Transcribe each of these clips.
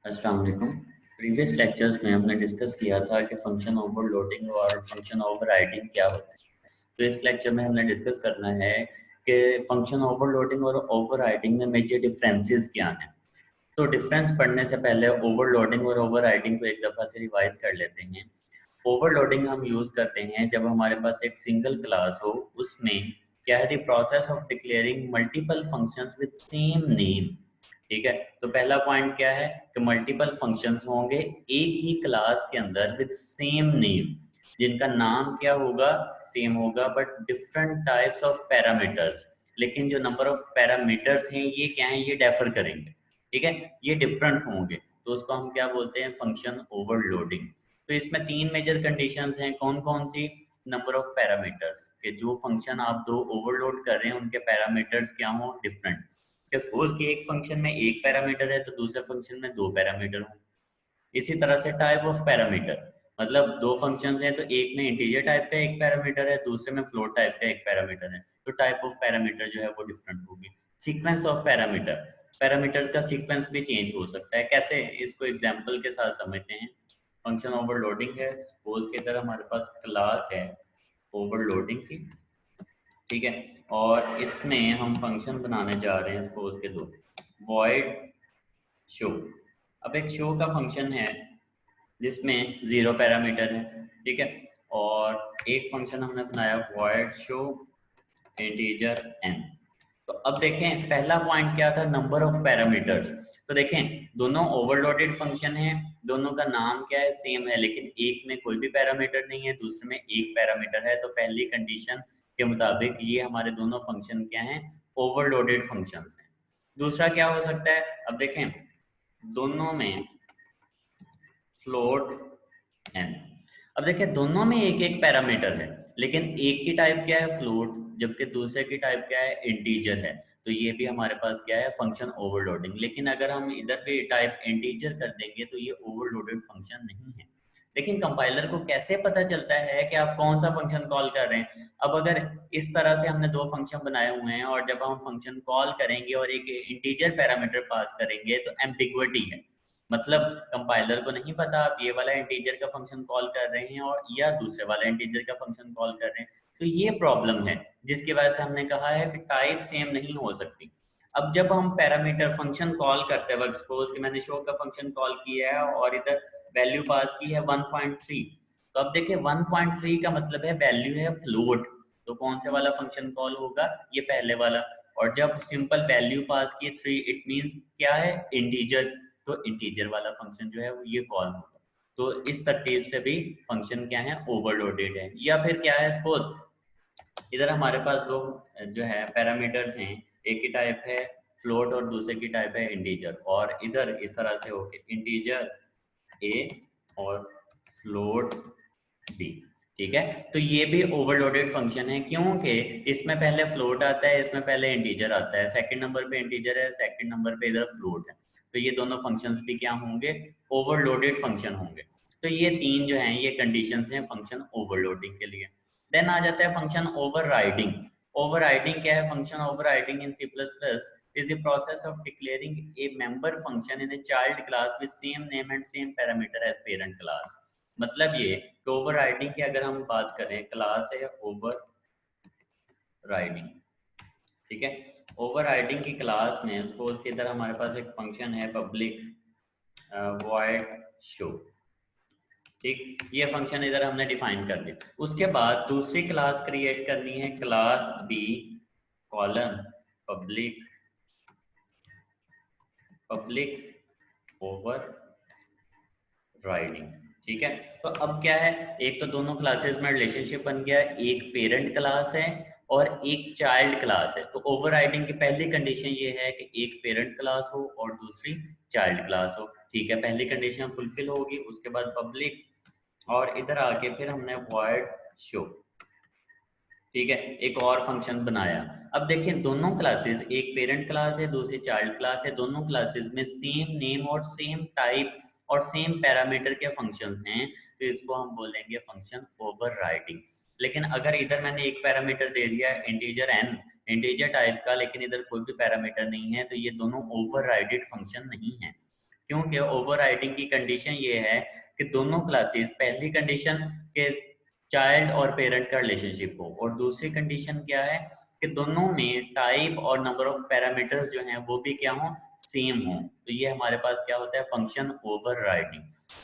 अस्सलाम वालेकुम। Previous lectures में हमने डिस्कस किया था कि फंक्शन ओवरलोडिंग और फंक्शन ओवरराइडिंग क्या होता है। तो इस लेक्चर में हमने डिस्कस करना है कि फंक्शन ओवरलोडिंग और ओवरराइडिंग में मेजर डिफरेंसेस क्या हैं। तो डिफरेंस पढ़ने से पहले ओवरलोडिंग और ओवरराइडिंग को एक दफ़ा से रिवाइज कर लेते हैं। ओवरलोडिंग हम यूज़ करते हैं जब हमारे पास एक सिंगल क्लास हो, उसमें क्या है, the process of declaring multiple functions with same name. ठीक है, तो पहला पॉइंट क्या है कि मल्टीपल फंक्शंस होंगे एक ही क्लास के अंदर विद सेम नेम, जिनका नाम क्या होगा, सेम होगा, but different types of parameters. लेकिन जो नंबर ऑफ पैरामीटर्स हैं ये क्या है, ये डिफर करेंगे। ठीक है, ये डिफरेंट होंगे, तो उसको हम क्या बोलते हैं, फंक्शन ओवरलोडिंग। तो इसमें तीन मेजर कंडीशंस हैं। कौन कौन सी? नंबर ऑफ पैरामीटर्स, कि जो फंक्शन आप दो ओवरलोड कर रहे हैं उनके पैरामीटर्स क्या हो, डिफरेंट। सपोज कि एक फंक्शन में एक पैरामीटर है तो दूसरे फंक्शन में दो पैरामीटर हो। इसी तरह से टाइप ऑफ पैरामीटर, मतलब दो फंक्शंस हैं तो एक में इंटीजर टाइप का एक पैरामीटर है, दूसरे में फ्लोट टाइप का एक पैरामीटर है, तो टाइप ऑफ पैरामीटर जो है वो डिफरेंट होगी। सीक्वेंस ऑफ पैरामीटर, पैरामीटर्स का सीक्वेंस भी चेंज हो सकता है। कैसे, इसको एग्जांपल के साथ समझते हैं। फंक्शन ओवरलोडिंग है, सपोज के तरह हमारे पास क्लास है ओवरलोडिंग की। ठीक है, और इसमें हम फंक्शन बनाने जा रहे हैं सपोज के दो, वॉइड शो। अब एक शो का फंक्शन है जिसमें जीरो पैरामीटर है। ठीक है, और एक फंक्शन हमने बनाया वॉइड शो इंटीजर n। तो अब देखें पहला पॉइंट क्या था, नंबर ऑफ पैरामीटर्स। तो देखें दोनों ओवरलोडेड फंक्शन है, दोनों का नाम क्या है, सेम है, लेकिन एक में कोई भी पैरामीटर नहीं है, दूसरे में एक पैरामीटर है। तो पहली कंडीशन के मुताबिक ये हमारे दोनों फंक्शन क्या हैं, ओवरलोडेड फंक्शंस हैं। दूसरा क्या हो सकता है, अब देखें दोनों में फ्लोट n। अब देखिए दोनों में एक एक पैरामीटर है, लेकिन एक की टाइप क्या है, फ्लोट, जबकि दूसरे की टाइप क्या है, इंटीजर है। तो ये भी हमारे पास क्या है, फंक्शन ओवरलोडिंग। लेकिन अगर हम इधर पे टाइप इंटीजर कर देंगे तो ये ओवरलोडेड फंक्शन नहीं है। लेकिन कंपाइलर को कैसे पता चलता है कि आप कौन सा फंक्शन कॉल कर रहे हैं? अब अगर इस तरह से हमने दो फंक्शन बनाए हुए हैं और जब हम फंक्शन कॉल करेंगे और एक इंटीजर पैरामीटर पास करेंगे तो एम्बिग्विटी है, मतलब कंपाइलर को नहीं पता आप ये वाला इंटीजर का फंक्शन कॉल कर रहे हैं और या दूसरे वाला इंटीजर का फंक्शन कॉल कर रहे हैं। तो ये प्रॉब्लम है, जिसकी वजह से हमने कहा है कि टाइप सेम नहीं हो सकती। अब जब हम पैरामीटर फंक्शन कॉल करते वक्त, सपोज कि मैंने शो का फंक्शन कॉल किया है और इधर वैल्यू पास की है 1.3। तो अब देखिए 1.3 का मतलब है वैल्यू है फ्लोट, तो कौन से वाला फंक्शन कॉल होगा, ये पहले वाला। और जब सिंपल वैल्यू पास की 3, इट मींस क्या है, इंटीजर, तो इंटीजर वाला फंक्शन जो है वो ये कॉल होगा। तो इस तरतीब से भी फंक्शन क्या है, ओवरलोडेड है। या फिर क्या है, सपोज इधर हमारे पास दो जो है पैरामीटर्स हैं, एक की टाइप है फ्लोट और दूसरे की टाइप है इंटीजर, और इधर इस तरह से होके इंटीजर ए और फ्लोट बी। ठीक है, तो ये भी ओवरलोडेड फंक्शन है, क्योंकि इसमें पहले फ्लोट आता है, इसमें पहले इंटीजर आता है, सेकंड नंबर पे इंटीजर है, सेकंड नंबर पे इधर फ्लोट है। तो ये दोनों फंक्शंस भी क्या होंगे, ओवरलोडेड फंक्शन होंगे। तो ये तीन जो हैं ये कंडीशंस हैं फंक्शन ओवरलोडिंग के लिए। देन आ जाता है फंक्शन ओवरराइडिंग। ओवरराइडिंग क्या है, function overriding in C++ is the process of declaring a member function in a child class with same name and same parameter as parent class। मतलब ये कि overriding की अगर हम बात करें, क्लास है ओवरराइडिंग। ठीक है, ओवरराइडिंग की क्लास में सपोज कि इधर हमारे पास एक फंक्शन है पब्लिक वॉइड शो। ठीक, ये फंक्शन इधर हमने डिफाइन कर दिया। उसके बाद दूसरी क्लास क्रिएट करनी है, class B colon public overriding. ठीक है, तो अब क्या है, एक तो दोनों क्लासेस में रिलेशनशिप बन गया, एक पेरेंट क्लास है और एक चाइल्ड क्लास है। तो ओवरराइडिंग की पहली कंडीशन ये है कि एक पेरेंट क्लास हो और दूसरी चाइल्ड क्लास हो। ठीक है, पहली कंडीशन फुलफिल होगी, उसके बाद पब्लिक, और इधर आके फिर हमने वॉइड शो। ठीक है, एक और फंक्शन बनाया। अब देखें दोनों क्लासेस, एक पेरेंट क्लास है दूसरी चाइल्ड क्लास है, दोनों क्लासेस में सेम नेम और सेम टाइप और सेम पैरामीटर के फंक्शंस हैं, तो इसको हम बोलेंगे फंक्शन ओवरराइडिंग। लेकिन अगर इधर मैंने एक पैरामीटर दे दिया इंटीजर n, इंटीजर टाइप का, लेकिन इधर कोई भी पैरामीटर नहीं है, तो ये दोनों ओवरराइडेड फंक्शन नहीं है, क्योंकि ओवरराइडिंग की कंडीशन ये है कि दोनों क्लासेस, पहली कंडीशन के चाइल्ड और पेरेंट का रिलेशनशिप हो, और दूसरी कंडीशन क्या है कि दोनों में टाइप और नंबर ऑफ पैरामीटर्स जो हैं वो भी क्या हो, सेम हो। तो ये हमारे पास क्या होता है, फंक्शन ओवरराइडिंग।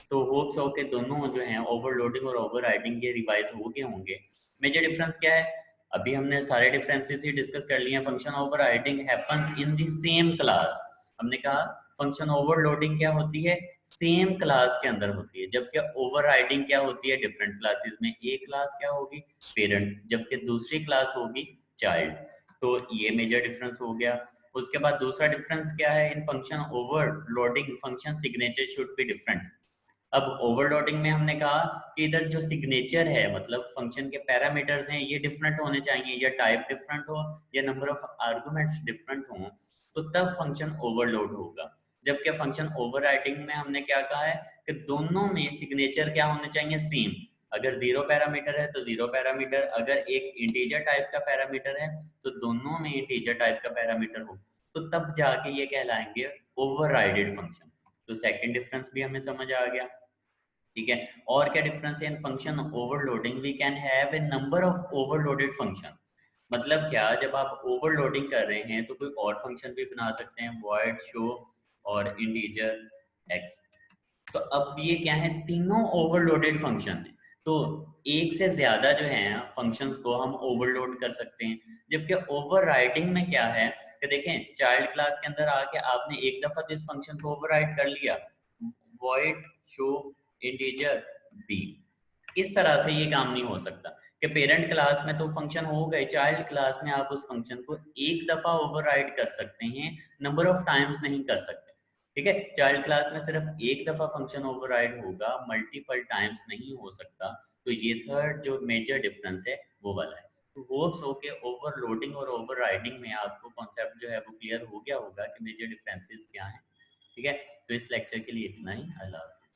तो होप्स हो कि दोनों जो हैं ओवरलोडिंग और ओवरराइडिंग के रिवाइज हो गए होंगे। मेजर डिफरेंस क्या है, अभी हमने सारे डिफरेंसेस ही डिस्कस कर लिए हैं। Function overriding happens in the same class. हमने कहा फंक्शन ओवरलोडिंग क्या होती है, सेम क्लास के अंदर होती है, जबकि ओवरराइडिंग क्या होती है, डिफरेंट क्लासेस में। एक क्लास क्या होगी, पेरेंट, जबकि दूसरी क्लास होगी चाइल्ड। तो ये मेजर डिफरेंस हो गया। उसके बाद दूसरा डिफरेंस क्या है, in function overloading function signature should be different. अब ओवरलोडिंग में हमने कहा कि इधर जो सिग्नेचर है, मतलब फंक्शन के पैरामीटर्स हैं, ये डिफरेंट होने चाहिए, या टाइप डिफरेंट हो या नंबर ऑफ आर्गुमेंट्स डिफरेंट हो, तो तब फंक्शन ओवरलोड होगा। जबकि फंक्शन ओवरराइडिंग में हमने क्या कहा है कि दोनों में सिग्नेचर क्या होने चाहिए, सेम। अगर जीरो पैरामीटर है तो जीरो पैरामीटर, अगर एक इंटीजर टाइप का पैरामीटर है तो दोनों में इंटीजर टाइप का पैरामीटर हो, तो तब जाके ये कहलाएंगे ओवरराइडेड फंक्शन। तो सेकंड डिफरेंस भी हमें समझ आ गया। ठीक है, और क्या डिफरेंस है in function overloading, we can have a number of overloaded function. मतलब क्या, जब आप ओवरलोडिंग कर रहे हैं तो कोई और फंक्शन भी बना सकते हैं, वॉइड, शो और इंटीजर एक्स। तो अब ये क्या है, तीनों ओवरलोडेड फंक्शन है। तो एक से ज्यादा जो है फंक्शंस को हम ओवरलोड कर सकते हैं। जबकि ओवरराइडिंग में क्या है कि देखें, चाइल्ड क्लास के अंदर आके आपने एक दफा तो इस फंक्शन को ओवरराइड कर लिया, वॉइड शो इंटीजर बी, इस तरह से ये काम नहीं हो सकता कि पेरेंट क्लास में तो फंक्शन हो गए, चाइल्ड क्लास में आप उस फंक्शन को एक दफा ओवरराइड कर सकते हैं, नंबर ऑफ टाइम्स नहीं कर सकते। ठीक है, चाइल्ड क्लास में सिर्फ एक दफा फंक्शन ओवरराइड होगा, मल्टीपल टाइम्स नहीं हो सकता। तो ये थर्ड जो मेजर डिफरेंस है वो वाला है। तो होप्स हो के ओवरलोडिंग और ओवरराइडिंग में आपको कॉन्सेप्ट जो है वो क्लियर हो गया होगा कि मेजर डिफरेंसेस क्या हैं। ठीक है, तो इस लेक्चर के लिए इतना ही। अल्लाह हाफ़िज़।